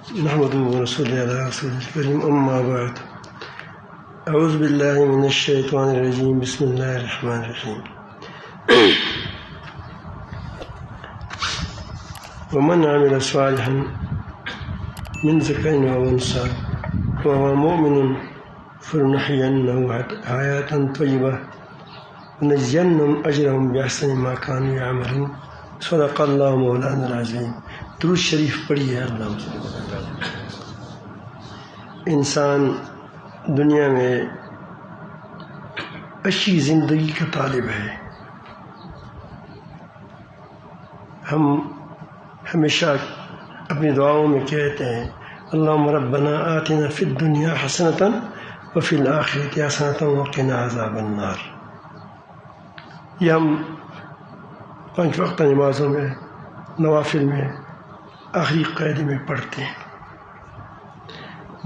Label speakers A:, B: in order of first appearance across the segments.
A: نحمده ونصلي على رسوله الكريم أما بعد أعوذ بالله من الشيطان الرجيم بسم الله الرحمن الرحيم ومن عمل صالحا من ذكر أو أنثى وهو مؤمن فلنحيينه حياة طيبة ونجزينهم أجرهم بأحسن ما كانوا يعملون صدق اللہ مولانا العظیم۔ درود شریف پڑھیے اللہ۔ انسان دنیا میں اچھی زندگی کا طالب ہے۔ ہم ہمیشہ اپنی دعاؤں میں کہتے ہیں اللہم ربنا آتنا فی الدنیا حسنۃ وفی الآخرۃ حسنۃ وقنا عذاب النار۔ یہ ہم 5 وقت نمازوں میں، نوافل میں، آخری قیدی میں پڑھتے ہیں۔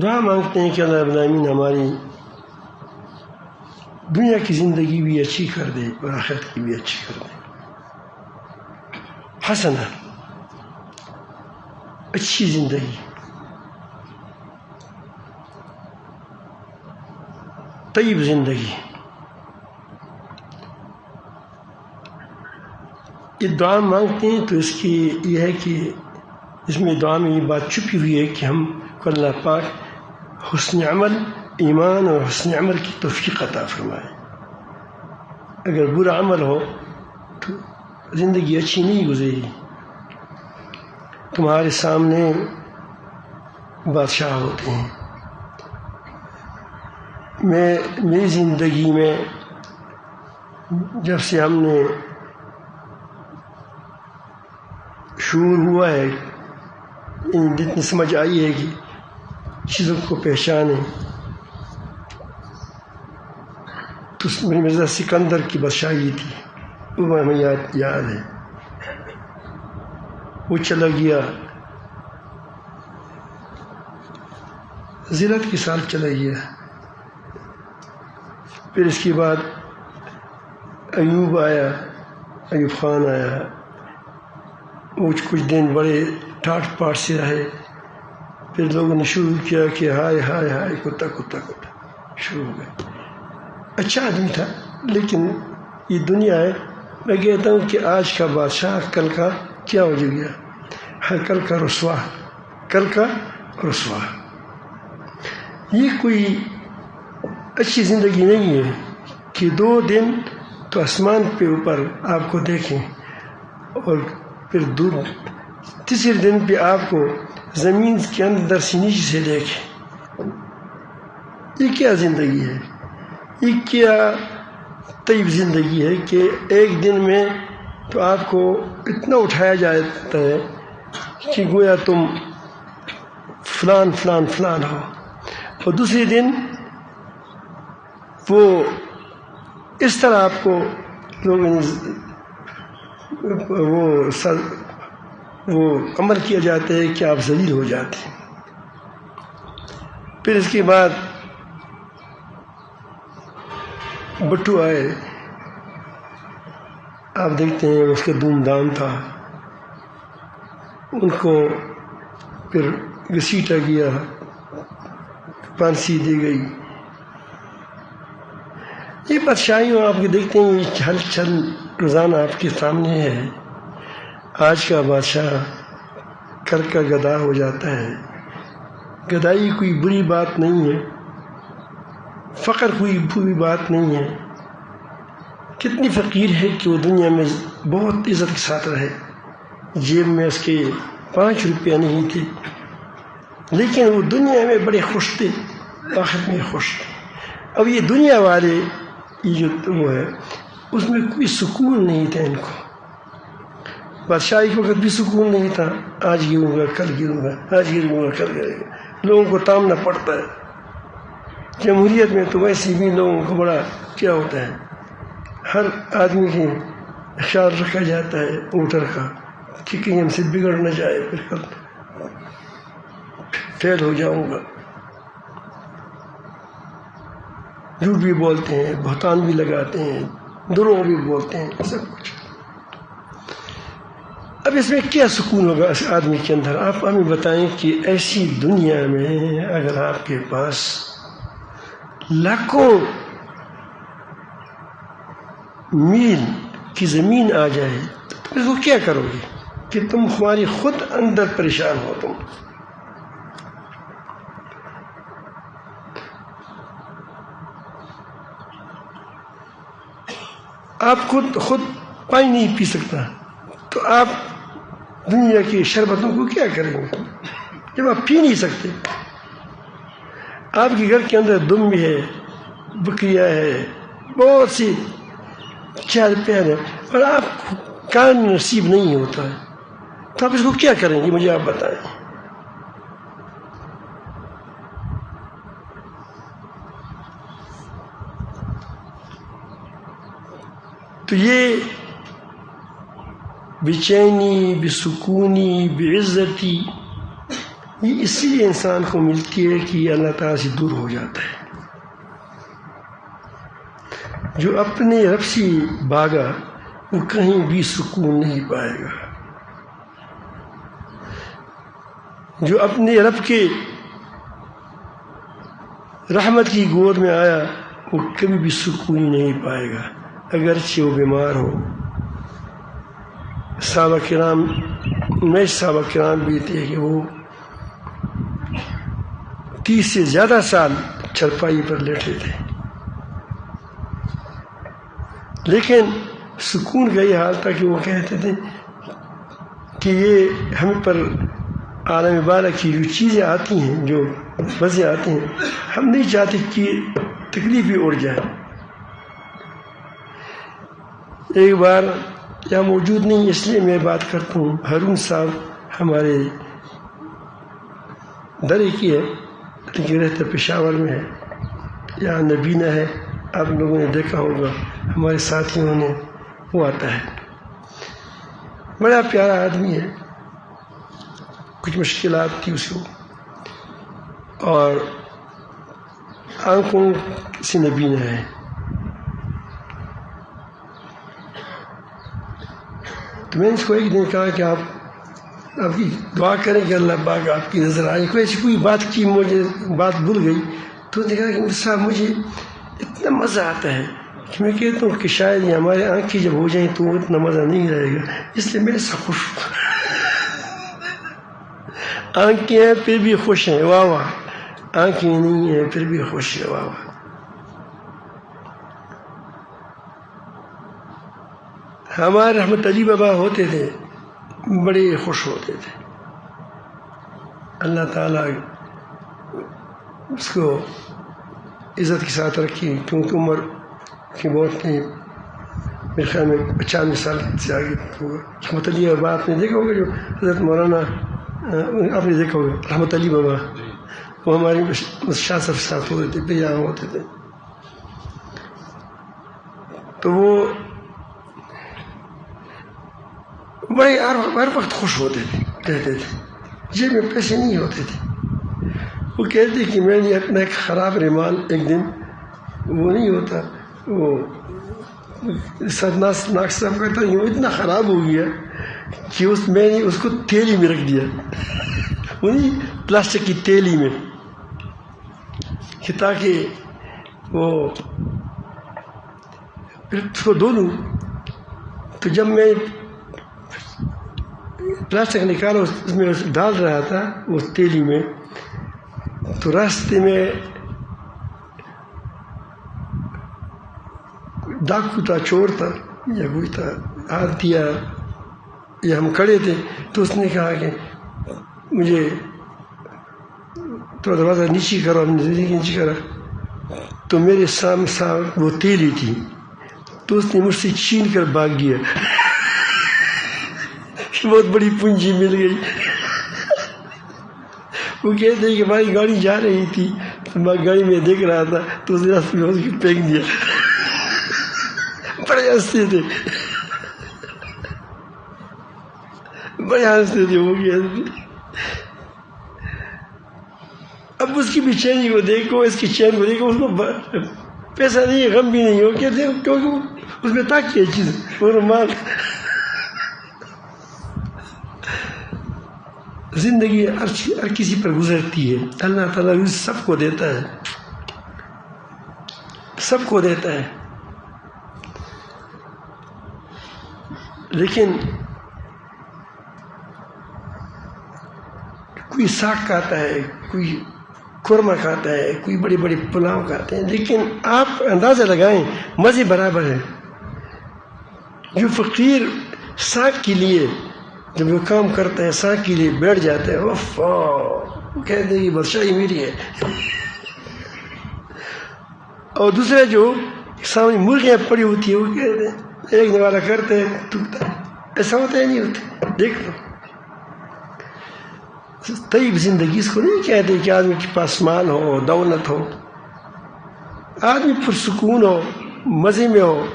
A: دعا مانگتے ہیں کہ اللہ رب العالمین ہماری دنیا کی زندگی بھی اچھی کر دے اور آخرت کی بھی اچھی کر دے۔ حسنہ، اچھی زندگی، طیب زندگی۔ یہ دعا مانگتے ہیں تو اس کی یہ ہے کہ اس میں دعا میں یہ بات چھپی ہوئی ہے کہ ہم کو اللہ پاک حسن عمل، ایمان اور حسن عمل کی توفیق عطا فرمائے۔ اگر برا عمل ہو تو زندگی اچھی نہیں گزری۔ تمہارے سامنے بادشاہ ہوتے ہیں۔ میری زندگی میں جب سے ہم نے شعور ہوا ہے، جتنی سمجھ آئی ہے کہ چیزوں کو پہچانے، تو مرزا سکندر کی بادشاہی تھی، وہ ہمیں یاد ہے۔ وہ چلا گیا، ذلت کے ساتھ چلا گیا۔ پھر اس کے بعد ایوب آیا، ایوب خان آیا۔ وہ کچھ دن بڑے ٹاٹ پاٹ سے رہے۔ پھر لوگوں نے شروع کیا کہ ہائے ہائے ہائے کتا کتا کتا، شروع ہو گئے۔ اچھا آدمی تھا، لیکن یہ دنیا ہے۔ میں کہتا ہوں کہ آج کا بادشاہ کل کا کیا ہو گیا ہے، کل کا رسوا، کل کا رسوا۔ یہ کوئی اچھی زندگی نہیں ہے کہ 2 دن تو آسمان پہ اوپر آپ کو دیکھیں اور پھر تیسرے دن پہ آپ کو زمین کے اندر سے نیچے سے دیکھیں۔ یہ کیا زندگی ہے؟ یہ کیا طیب زندگی ہے کہ ایک دن میں تو آپ کو اتنا اٹھایا جاتا ہے کہ گویا تم فلان فلان فلان ہو، اور دوسرے دن وہ اس طرح آپ کو لوگوں وہ عمل کیا جاتا ہے کہ آپ ذلیل ہو جاتے ہیں۔ پھر اس کے بعد بٹو آئے، آپ دیکھتے ہیں اس کا دھوم دھام تھا، ان کو پھر گھسیٹا گیا، پھانسی دی گئی۔ یہ بادشاہیوں آپ کے دیکھتے ہیں، یہ ہل چل روزانہ آپ کے سامنے ہے۔ آج کا بادشاہ کل کا گدھا ہو جاتا ہے۔ گدھائی کوئی بری بات نہیں ہے، فقر کوئی بری بات نہیں ہے۔ کتنی فقیر ہے کہ وہ دنیا میں بہت عزت کے ساتھ رہے، جیب میں اس کے 5 روپیہ نہیں تھے، لیکن وہ دنیا میں بڑے خوش تھے، آخرت میں خوش تھے۔ اب یہ دنیا والے یہ جو وہ ہے، اس میں کوئی سکون نہیں تھا ان کو۔ بادشاہی کے وقت بھی سکون نہیں تھا، آج گروں گا کل گروں گا، آج گروں گا کل گروں گا، لوگوں کو تامنا پڑتا ہے۔ جمہوریت میں تو ویسے بھی لوگوں کو بڑا کیا ہوتا ہے، ہر آدمی کی خیال رکھا جاتا ہے ووٹر کا کہ کہیں ہم سے بگڑ نہ جائے، پھر کل فیل ہو جاؤں گا۔ جھوٹ بھی بولتے ہیں، بہتان بھی لگاتے ہیں، دروغ بھی بولتے ہیں، سب کچھ۔ اب اس میں کیا سکون ہوگا اس آدمی کے اندر؟ آپ ہمیں بتائیں کہ ایسی دنیا میں اگر آپ کے پاس لاکھوں میل کی زمین آ جائے تو تم اس کو کیا کرو گے کہ تم ہماری خود اندر پریشان ہو؟ تم آپ خود پانی نہیں پی سکتا تو آپ دنیا کی شربتوں کو کیا کریں گے جب آپ پی نہیں سکتے؟ آپ کے گھر کے اندر دم بھی ہے، بکریاں ہے، بہت سی چہل پہل ہے، اور آپ کان نصیب نہیں ہوتا ہے تو آپ اس کو کیا کریں گے؟ مجھے آپ بتائیں۔ تو یہ بے چینی، بے سکونی، بے عزتی یہ اسی لیے انسان کو ملتی ہے کہ یہ اللہ تعالیٰ سے دور ہو جاتا ہے۔ جو اپنے رب سے بھاگا وہ کہیں بھی سکون نہیں پائے گا، جو اپنے رب کے رحمت کی گود میں آیا وہ کبھی بھی سکون نہیں پائے گا، اگرچہ وہ بیمار ہو۔ صحابہ کرام بھی تھے کہ وہ 30 سے زیادہ سال چرپائی پر لیٹے تھے، لیکن سکون کا یہ حال تھا کہ وہ کہتے تھے کہ یہ ہم پر عالم بالا کی جو چیزیں آتی ہیں، جو مزے آتے ہیں، ہم نہیں چاہتے کہ تکلیف بھی اڑ جائے۔ ایک بار یہاں موجود نہیں اس لیے میں بات کرتا ہوں، ہارون صاحب ہمارے درے کی ہے لیکن رہتا پشاور میں ہے، یہاں نبینہ ہے، آپ لوگوں نے دیکھا ہوگا، ہمارے ساتھیوں نے، وہ آتا ہے، بڑا پیارا آدمی ہے۔ کچھ مشکلات تھی اس کو اور آنکھوں سے نبینہ ہے۔ تو میں نے اس کو ایک دن کہا کہ آپ کی دعا کریں کہ اللہ پاک آپ کی نظر آئے۔ کوئی بات کی، مجھے بات بھول گئی تو نے کہا کہ صاحب مجھے اتنا مزہ آتا ہے کہ میں کہتا ہوں کہ شاید یہ ہمارے آنکھیں جب ہو جائیں تو اتنا مزہ نہیں رہے گا، اس لیے میں سے خوش ہوں۔ آنکھیں ہیں پھر بھی خوش ہیں، واہ واہ، آنکھیں نہیں ہیں پھر بھی خوش ہیں، واہ واہ۔ ہمارے رحمت علی بابا ہوتے تھے، بڑے خوش ہوتے تھے، اللہ تعالیٰ اس کو عزت کے ساتھ رکھی، کیونکہ عمر کی بہت نہیں، میرے خیال میں 95 سال سے آگے ہوگا۔ رحمت علی بابا آپ نے دیکھا ہوگا، جو حضرت مولانا آپ نے دیکھا ہوگا، رحمت علی بابا وہ ہمارے شاہ صاحب ساتھ ہوتے تھے، یہاں ہوتے تھے، تو وہ بڑے ہر وقت خوش ہوتے تھے، کہتے تھے جیب میں پیسے نہیں ہوتے تھے، وہ کہتے کہ میں نے اپنا ایک خراب رومال ایک دن، وہ نہیں ہوتا وہ سرناس ناک صاحب کہتا ہے وہ اتنا خراب ہو گیا کہ میں نے اس کو تیلی میں رکھ دیا، وہ نہیں پلاسٹک کی تیلی میں، کہ تاکہ وہ پھر اس کو دھو لوں۔ تو جب میں پلاسٹک نکالا اس میں ڈال رہا تھا اس تیلی میں، تو راستے میں ڈاکو تھا، چور تھا یا کوئی تھا، ہاتھ دیا یا ہم کھڑے تھے، تو اس نے کہا کہ مجھے تھوڑا دروازہ نیچے کرو، ہم نے نیچے کرا تو میرے سامنے وہ تیلی تھی، تو اس نے مجھ سے چھین کر بھاگ گیا، بہت بڑی پونجی مل گئی۔ وہ کہتے ہیں کہ ہماری گاڑی جا رہی تھی تو میں گاڑی میں دیکھ رہا تھا تو اس نے راستے میں اس کو پھینک دیا، بڑے ہنستے تھے، بڑے ہنستے تھے وہ کہتے۔ اب اس کی بے چینی کو دیکھو، اس کی چین کو دیکھو، اس کو پیسہ نہیں، غم بھی نہیں ہو، کہتے کیونکہ اس میں تاکہ چیز وہ رومال زندگی ہر کسی پر گزرتی ہے، اللہ تعالیٰ رزق سب کو دیتا ہے، سب کو دیتا ہے، لیکن کوئی ساگ کھاتا ہے، کوئی قورمہ کھاتا ہے، کوئی بڑے بڑے پلاؤ کھاتے ہیں، لیکن آپ اندازہ لگائیں مزے برابر ہے۔ جو فقیر ساگ کے لیے جب وہ کام کرتا ہے، ساگ کے لیے بیٹھ جاتا ہے، وہ کہتے ہیں یہ بادشاہی میری ہے، اور دوسرے جو سامنے مرغیاں پڑی ہوتی ہے وہ کہتے ہیں ایک نوالہ کرتے ہیں ٹوٹتا ہے، ایسا ہوتا ہے نہیں ہوتا؟ دیکھ لو طیب زندگی اس کو نہیں کہتے کہ آدمی کے پاس مال ہو، دولت ہو، آدمی پرسکون ہو، مزے میں ہو۔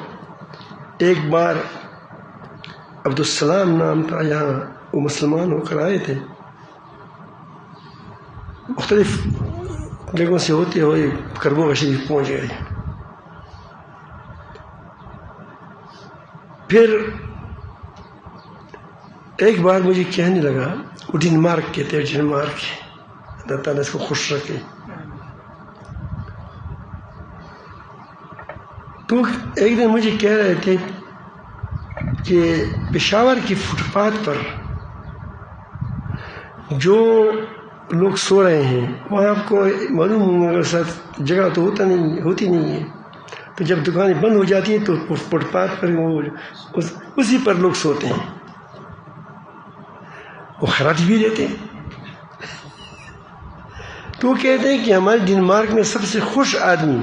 A: ایک بار عبدالسلام نام تھا، یہاں وہ مسلمان ہو کر آئے تھے، مختلف جگہوں سے ہوتے ہوئے کربو شریف پہنچ گئے۔ پھر ایک بار مجھے کہنے لگا، وہ ڈنمارک کے تھے، ڈنمارک کے، اللہ تعالیٰ اس کو خوش رکھے، تو ایک دن مجھے کہہ رہے تھے کہ پشاور کی فٹ پاتھ پر جو لوگ سو رہے ہیں وہاں آپ کو معلوم اگر ساتھ جگہ تو ہوتی نہیں ہے، تو جب دکانیں بند ہو جاتی ہیں تو فٹ پاتھ پر اسی پر لوگ سوتے ہیں، وہ خراج بھی دیتے ہیں۔ تو وہ کہتے ہیں کہ ہمارے ڈنمارک میں سب سے خوش آدمی،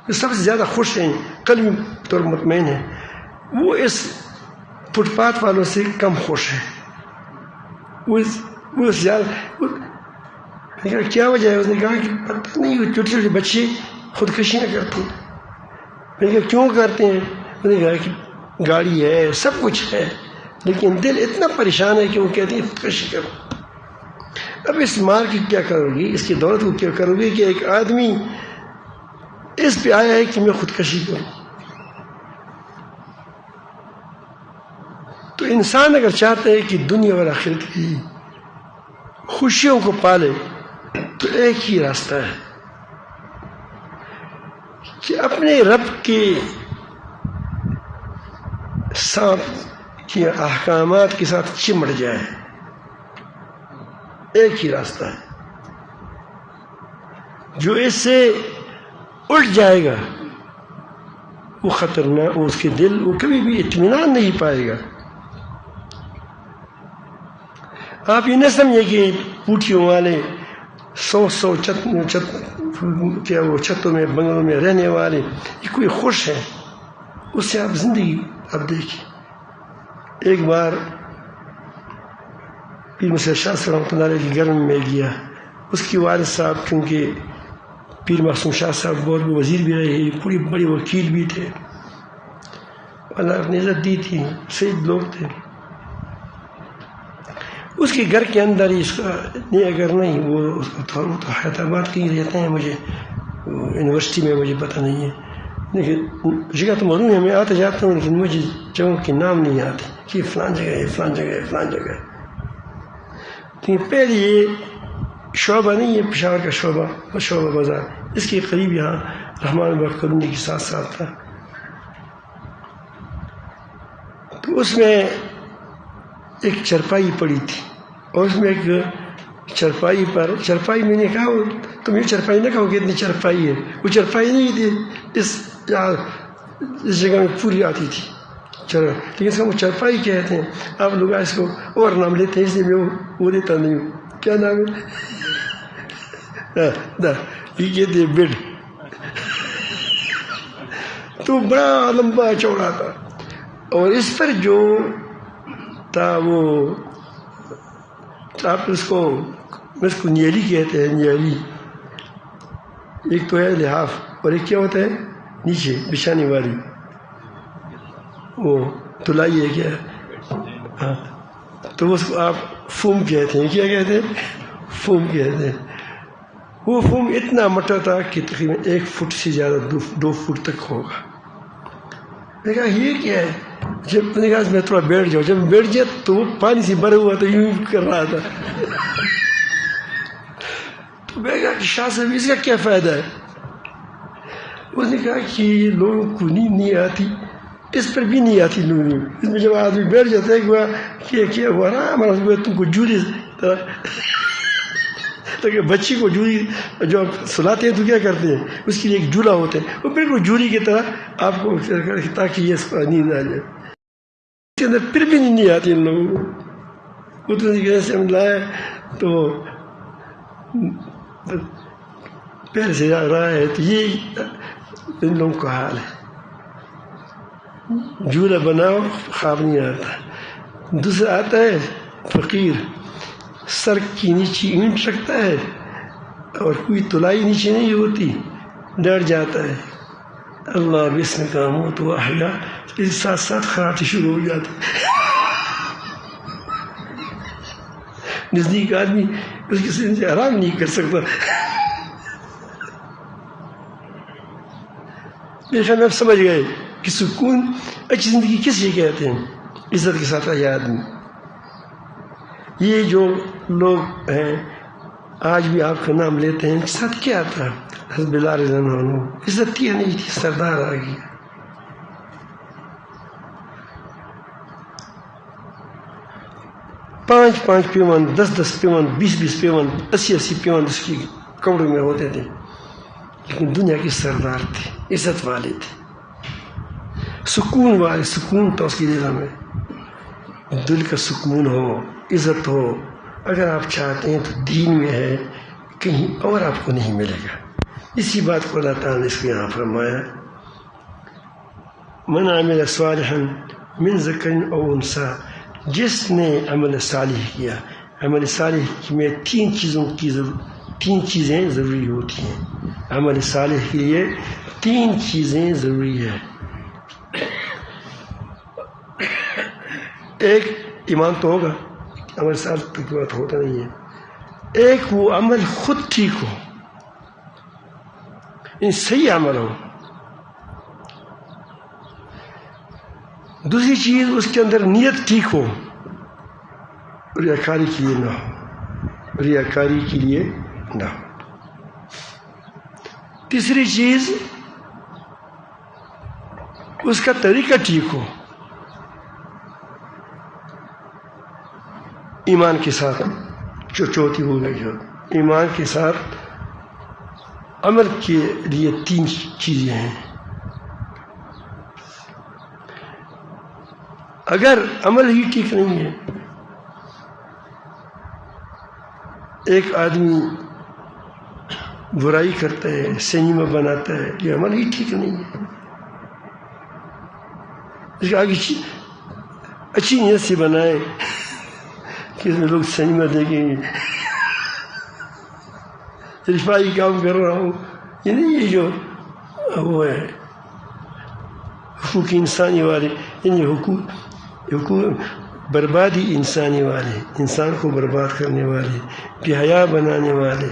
A: جو سب سے زیادہ خوش ہیں، قلبی طور مطمئن ہیں، وہ اس فٹ پاتھ والوں سے کم خوش ہیں۔ وہ زیادہ میں نے کہا کیا وجہ ہے؟ اس نے کہا کہ پتہ نہیں، وہ چھوٹے چھوٹے بچے خودکشیاں کرتے ہیں۔ میں نے کہا کیوں کرتے ہیں؟ اس نے کہا کہ گاڑی ہے، سب کچھ ہے، لیکن دل اتنا پریشان ہے کہ وہ کہتے ہیں خودکشی کرو۔ اب اس مال کی کیا کرو گی، اس کی دولت کو کیا کرو گی کہ ایک آدمی اس پہ آیا ہے کہ میں خودکشی کروں؟ تو انسان اگر چاہتا ہے کہ دنیا اور آخرت کی خوشیوں کو پالے تو ایک ہی راستہ ہے کہ اپنے رب کے ساتھ کے احکامات کے ساتھ چمٹ جائے۔ ایک ہی راستہ ہے، جو اس سے اٹھ جائے گا وہ خطرناک، اس کے دل وہ کبھی بھی اطمینان نہیں پائے گا۔ آپ یہ نہ سمجھے کہ پوٹھیوں والے سو چھتوں میں بنگلوں میں رہنے والے یہ کوئی خوش ہے، اس سے آپ زندگی آپ دیکھیں۔ ایک بار پیر مسیح شاہ صاحب رحمۃ اللہ علیہ کے گھر میں گیا، اس کی والد صاحب کیونکہ پیر معصوم شاہ صاحب بہت وزیر بھی رہے، پوری بڑی وکیل بھی تھے، اللہ اپنی عزت دی تھی، سید لوگ تھے۔ اس کے گھر کے اندر اس کا نہیں، اگر نہیں وہ تو حیدرآباد کے ہی رہتے ہیں، مجھے یونیورسٹی میں مجھے پتہ نہیں ہے، لیکن جگہ تو معلوم ہے، میں آتا جاتا ہوں، لیکن مجھے جگہوں کے نام نہیں آتے کہ فلان جگہ ہے، فلان جگہ ہے، فلان جگہ ہے۔ تو پہلے یہ شعبہ نہیں ہے پشاور کا شعبہ، شعبہ بازار، اس کے قریب یہاں رحمان باغ کالونی کے ساتھ ساتھ تھا۔ تو اس میں ایک چرپائی پڑی تھی، اور اس میں ایک چرپائی میں نے کہا تم یہ چرپائی نہ کہو کہ اتنی چرپائی ہے، وہ چرپائی نہیں تھی، اس جگہ میں پوری آتی تھی، لیکن اس کو وہ چرپائی کہتے ہیں۔ آپ لوگ اس کو اور نام لیتے ہیں، اس لیے میں وہ دیتا نہیں ہوں۔ کیا نام ہے؟ یہ کہتے ہیں بیڈ۔ تو بڑا لمبا چوڑا تھا، اور اس پر جو تھا وہ آپ اس کو نیلی کہتے ہیں، نیلی۔ ایک تو ہے لحاف، اور ایک کیا ہوتا ہے نیچے بچھانے والی، وہ تلائی ہے کیا، ہاں، تو اس کو آپ فوم کہتے ہیں۔ کیا کہتے ہیں؟ فوم کہتے ہیں۔ وہ فوم اتنا موٹا تھا کہ تقریباً 1 فٹ سے زیادہ 2 فٹ تک ہوگا۔ میں کہا یہ کیا ہے؟ جب میں نے کہا میں تھوڑا بیٹھ جاؤں، جب بیٹھ گیا تو وہ پانی سے بھرا ہوا تو یوں ہی کر رہا تھا. تو میں کہا کہ شاہ صاحب اس کا کیا فائدہ ہے؟ اس نے کہا کہ لوگوں کو نیند نہیں آتی، اس پر بھی نہیں آتی نیند. اس میں جب آدمی بیٹھ جاتا ہے کہ وہ آرام تم کو جوری تو بچی کو جوری جو آپ سلاتے ہیں تو کیا کرتے ہیں، اس کے لیے ایک جھولا ہوتا ہے، وہ بالکل جوری کی طرح آپ کو تاکہ یہ نیند آ جائے. اس کے اندر پھر بھی نیند نہیں آتی ان لوگوں کو. تو سے ہم لائے تو پہلے سے رہا ہے. تو یہ ان لوگوں کا حال ہے، جھولا بناؤ خواب نہیں آتا. دوسرا آتا ہے فقیر، سر کی نیچے اینٹ رکھتا ہے اور کوئی تلائی نیچے نہیں ہوتی، ڈر جاتا ہے اللہ بسم کا موت و احیا، اس ساتھ ساتھ خراٹی شروع ہو جاتی. نزدیک آدمی اس کے سن سے آرام نہیں کر سکتا. میرے خیال میں آپ سمجھ گئے کہ سکون اچھی زندگی کس لیے کہتے ہیں، عزت کے ساتھ رہے آدمی. یہ جو لوگ ہیں آج بھی آپ کا نام لیتے ہیں، ان کے ساتھ کیا تھا؟ حضرت بلال رضی اللہ عنہ عزت کیا نہیں تھی، سردار آ گیا. پانچ پیمان، 10 پیمان، 20 پیمان، 80 پیمان اس کی کمرے میں ہوتے تھے، لیکن دنیا کے سردار تھے، عزت والے تھے، سکون والے. سکون تو اس کی دل میں دل کا سکون ہو، عزت ہو. اگر آپ چاہتے ہیں تو دین میں ہے، کہیں اور آپ کو نہیں ملے گا. اسی بات کو اللہ تعالیٰ نے اس کو یہاں فرمایا، من عمل صالحا من ذکر او انثی، جس نے عمل صالح کیا. عمل صالح میں تین چیزیں ضروری ہوتی ہیں. عمل صالح کے لیے 3 چیزیں ضروری ہیں. ایک ایمان تو ہوگا، عمل صالح کی بات ہوتا نہیں ہے. ایک وہ عمل خود ٹھیک ہو، صحیح عمل ہو. دوسری چیز اس کے اندر نیت ٹھیک ہو، ریاکاری کے لیے نہ ہو، ریاکاری کے لیے نہ ہو. تیسری چیز اس کا طریقہ ٹھیک ہو، ایمان کے ساتھ. چوتھی ہو گئی ہے ایمان کے ساتھ عمل کے لیے 3 چیزیں ہیں. اگر عمل ہی ٹھیک نہیں ہے، ایک آدمی برائی کرتا ہے، سنیما بناتا ہے، یہ عمل ہی ٹھیک نہیں ہے. اس کے آگے اچھی نیت سے بنائے کہ اس میں لوگ سنیما دیکھیں گے، رفائی کام کر رہا ہوں. یہ نہیں، یہ جو وہ ہے حقوق انسانی والے، یعنی حقوق بربادی انسانی والے، انسان کو برباد کرنے والے، بے حیا بنانے والے.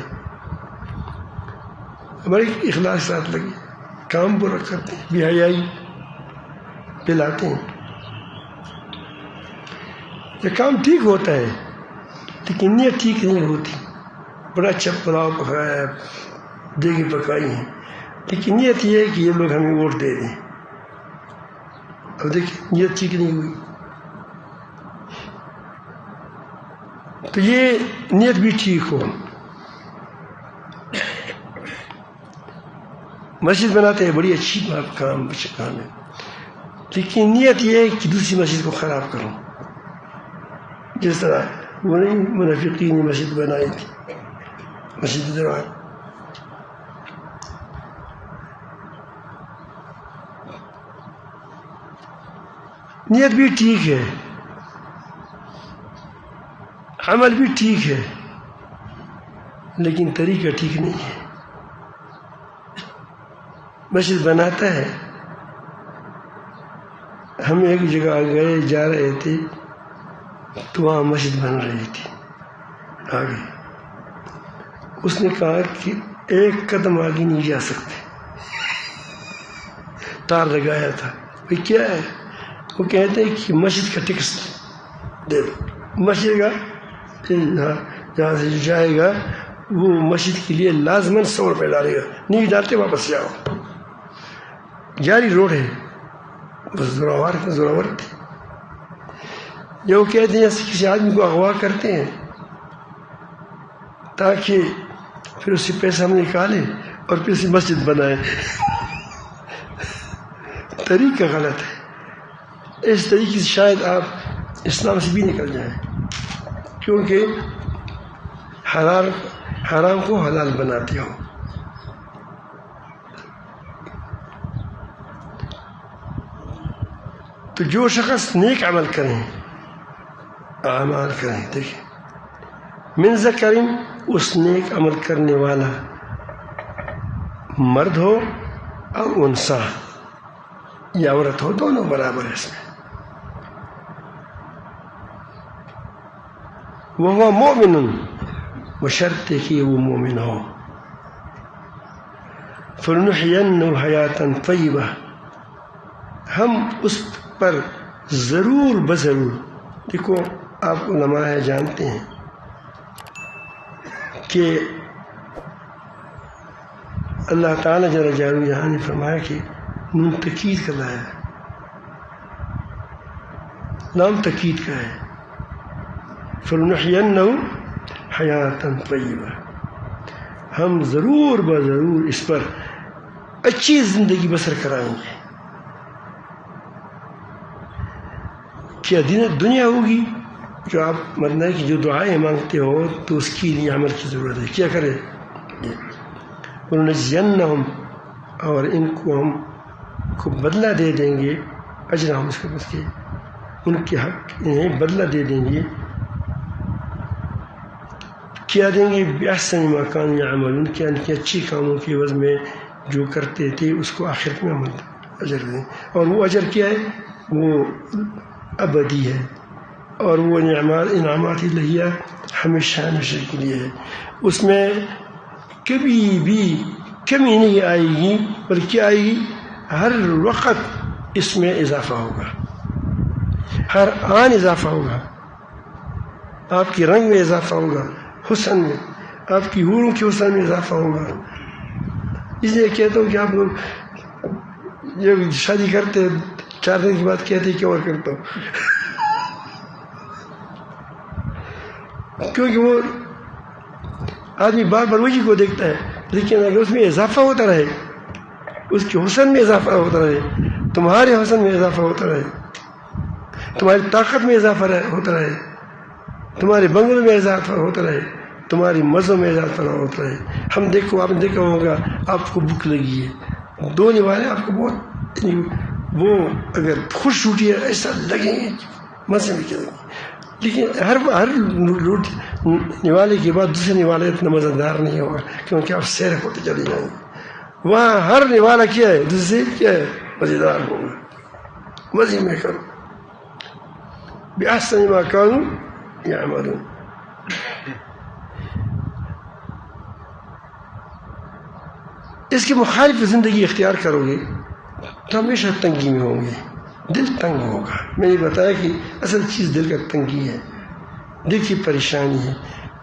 A: ہمارے اخلاص ساتھ لگے کام برا کرتے ہیں، بے حیائی پلاتے ہیں. یہ کام ٹھیک ہوتا ہے لیکن نیت ٹھیک نہیں ہوتی. بڑا اچھا پلاؤ پکایا ہے، دیگی پکائی ہیں، لیکن نیت یہ ہے کہ یہ لوگ ہمیں ووٹ دے دیں. اب دیکھیں نیت ٹھیک نہیں ہوئی. تو یہ نیت بھی ٹھیک ہو. مسجد بناتے ہیں، بڑی اچھی کام ہے، لیکن نیت یہ ہے کہ دوسری مسجد کو خراب کروں. جس طرح وہ نہیں منافقین نے مسجد بنائی تھی، مسجد درار. نیت بھی ٹھیک ہے، عمل بھی ٹھیک ہے، لیکن طریقہ ٹھیک نہیں ہے. مسجد بناتا ہے، ہم ایک جگہ گئے، جا رہے تھے تو وہاں مسجد بن رہی تھی. آگے اس نے کہا کہ 1 قدم آگے نہیں جا سکتے، تار لگایا تھا. بھئی کیا ہے؟ وہ کہتے ہیں کہ مسجد کا ٹکس دے دو، مسجد کا جہاں سے جائے گا وہ مسجد کے لیے لازماً 100 روپے ڈالے گا، نہیں ڈالتے واپس جاؤ، جاری روڈ ہے، زوراور تھے۔ یہ وہ کہتے ہیں جیسے کسی آدمی کو اغوا کرتے ہیں تاکہ پھر اس سے پیسہ ہم نکالیں اور پھر اسے مسجد بنائیں۔ طریقہ غلط ہے، اس طریقے سے شاید آپ اسلام سے بھی نکل جائیں، کیونکہ حرام کو حلال بناتے ہو۔ تو جو شخص نیک عمل کریں، اعمال کریں، دیکھیں من ذکرین، اس نیک عمل کرنے والا مرد ہو اور انسا یا عورت ہو، دونوں برابر ہے اس میں، وہ مومن، بشرط کہ وہ مومن ہو، فلنحینہ حیاتا طیبہ، ہم اس پر ضرور بضرور، دیکھو آپ علماء ہے جانتے ہیں کہ اللہ تعالیٰ جل جلالہ یہاں نے فرمایا کہ نون تکید کا لایا، لام تکید کا ہے، فلنحینہ حیاتا طیبہ، ہم ضرور بضرور اس پر اچھی زندگی بسر کرائیں گے۔ کیا دنیا ہوگی جو آپ مرنے کی جو دعائیں مانگتے ہو تو اس کے لیے عمل کی ضرورت ہے، کیا کریں؟ وَلَنَجْزِيَنَّهُمْ، اور ان کو ہم کو بدلہ دے دیں گے، اجرہم اس کے بس کے ان کے حق انہیں بدلہ دے دیں گے، کیا دیں گے؟ بِأَحْسَنِ مَا كَانُوا يَعْمَلُونَ، کہ ان کے اچھی کاموں کی عوض میں جو کرتے تھے اس کو آخرت میں عمل اجر دیں، اور وہ اجر کیا ہے؟ وہ ابدی ہے، اور وہ انعامات الہیہ ہمیشہ ہمیشہ کے لیے ہے، اس میں کبھی بھی کمی نہیں آئے گی، بلکہ آئے گی ہر وقت، اس میں اضافہ ہوگا، ہر آن اضافہ ہوگا، آپ کی رنگ میں اضافہ ہوگا، حسن میں، آپ کی حوروں کے حسن میں اضافہ ہوگا۔ اس لیے کہتا ہوں کہ آپ لوگ جب شادی کرتے 4 دن کے بعد کہتے کہ اور کرتا ہوں، کیونکہ وہ آدمی بار بار وہی کو دیکھتا ہے، لیکن اگر اس میں اضافہ ہوتا رہے، اس کے حسن میں اضافہ ہوتا رہے، تمہارے حسن میں اضافہ ہوتا رہے، تمہاری طاقت میں اضافہ ہوتا رہے، تمہارے بنگلوں میں اضافہ ہوتا رہے، تمہاری مزوں میں اضافہ ہوتا رہے۔ آپ نے دیکھا ہوگا آپ کو بھوک لگی ہے، 2 نوالے آپ کو بہت، وہ اگر خوش چھوٹی ہے ایسا لگیں گے مزے میں چلیں گے، لیکن ہر نوالے کے بعد دوسرے نوالے اتنا مزیدار نہیں ہوگا، کیونکہ آپ سیر ہوتے چلے جائیں گے، وہاں ہر نوالا کیا ہے دوسرے کیا ہے مزیدار ہوگا، مزے میں کرو، بِأَحْسَنِ مَا كَانُوا يَعْمَلُونَ۔ اس کے مخالف زندگی اختیار کرو گے تو ہمیشہ تنگی میں ہوں گے، دل تنگ ہوگا۔ میں نے بتایا کہ اصل چیز دل کا تنگی ہے، دل کی پریشانی ہے۔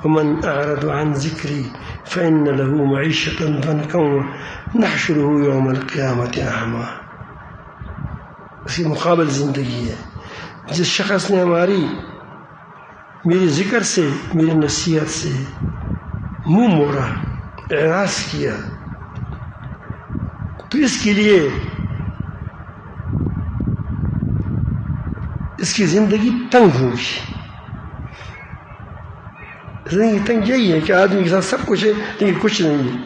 A: ومن اعرض عن ذکری فإن له معیشة ضنکا ونحشره یوم القیامة اعمی، اس کی مقابل زندگی ہے۔ جس شخص نے میری ذکر سے، میری نصیحت سے منہ موڑا، اعراض کیا، تو اس کے لیے اس کی زندگی تنگ ہوگی۔ زندگی تنگ یہی ہے کہ آدمی کے ساتھ سب کچھ ہے لیکن کچھ نہیں ہے،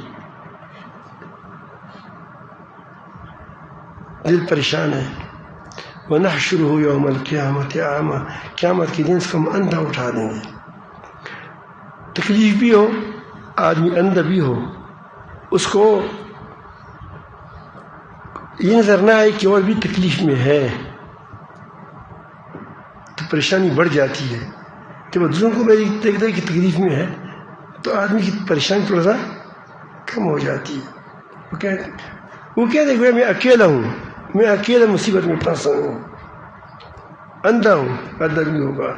A: دل پریشان ہے۔ وَنَحْشُرُهُ يَوْمَ الْقِيَامَةِ أَعْمَى، قیامت کے دن اس کو ہم اندھا اٹھا دیں گے۔ تکلیف بھی ہو، آدمی اندھا بھی ہو، اس کو یہ نظر نہ آئے کہ اور بھی تکلیف میں ہے، تو پریشانی بڑھ جاتی ہے۔ جب دوسروں کو دیکھتا ہے کہ تکلیف میں ہے تو آدمی کی پریشانی تھوڑا سا کم ہو جاتی ہے۔ وہ کہتے ہیں کہ میں اکیلا ہوں، میں اکیلا مصیبت میں پھنسا ہوں، اندھا ہوں ادھر بھی ہوگا.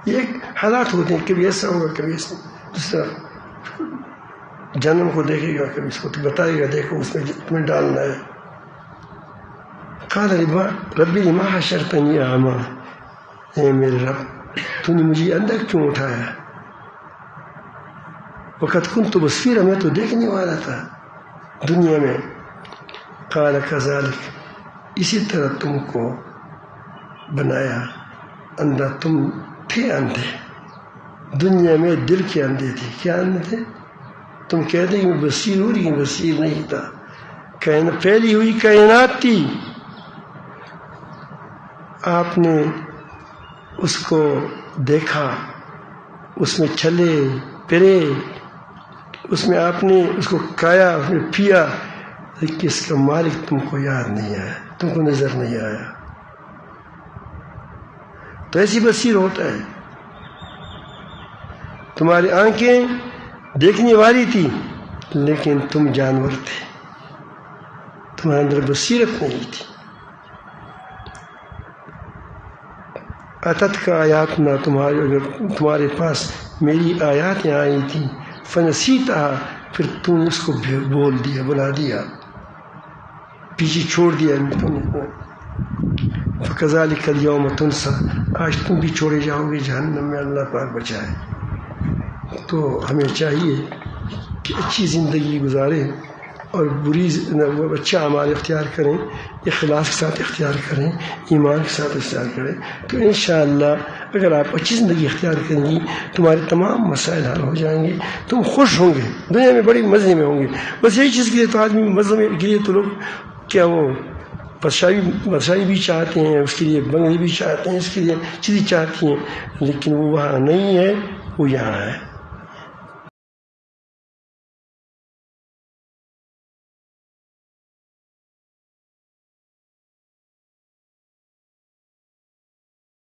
A: یہ ایک حالات ہوتے ہیں، کبھی ایسا ہوگا کبھی ایسا. دوسرا جنم کو دیکھے گا، کبھی اس کو تو بتائے گا دیکھو اس میں تمہیں ڈالنا ہے. قال ربی لما حشرتنی اعمیٰ، اے میرے رب تو نے مجھے اندھا کیوں اٹھایا؟ وقت کنت بصیرا، میں تو دیکھنے والا تھا دنیا میں. قال کذالک، اسی طرح تم کو بنایا اندھا، تم تھے اندھے دنیا میں، دل کے اندھے تھے. کیا اندھے تھے؟ تم کہتے کہ میں بصیر ہوں، لیکن بصیر نہیں تھا. پھیلی ہوئی کائنات تھی، آپ نے اس کو دیکھا، اس میں چلے پھرے، اس میں آپ نے اس کو کھایا، اس میں پیا، لیکن اس کا مالک تم کو یاد نہیں آیا، تم کو نظر نہیں آیا. تو ایسی بصیر ہوتا ہے. تمہاری آنکھیں دیکھنے والی تھی لیکن تم جانور تھے، تمہارے اندر بصیرت نہیں تھی. اتت کا آیات نہ، تمہارے پاس میری آیاتیں آئی تھیں. فنسیتھا، پھر تم نے اس کو بول دیا، بلا دیا، پیچھے چھوڑ دیا تم نے. فکذالک الیوم تنسیٰ، آج تم بھی چھوڑے جاؤ گے جہنم میں، اللہ پاک بچائے. تو ہمیں چاہیے کہ اچھی زندگی گزاریں اور اچھا اعمال اختیار کریں، اخلاص کے ساتھ اختیار کریں، ایمان کے ساتھ اختیار کریں. تو انشاءاللہ اگر آپ اچھی زندگی اختیار کریں گی تمہارے تمام مسائل حل ہو جائیں گے، تم خوش ہوں گے، دنیا میں بڑی مزے میں ہوں گے. بس یہی چیز کے لیے تو آدمی مزے کے لیے تو لوگ کیا وہ بادشاہی بھی چاہتے ہیں، اس کے لیے بنگلے بھی چاہتے ہیں، اس کے لیے چیزیں چاہتی ہیں، لیکن وہ وہاں نہیں ہے، وہ یہاں ہے.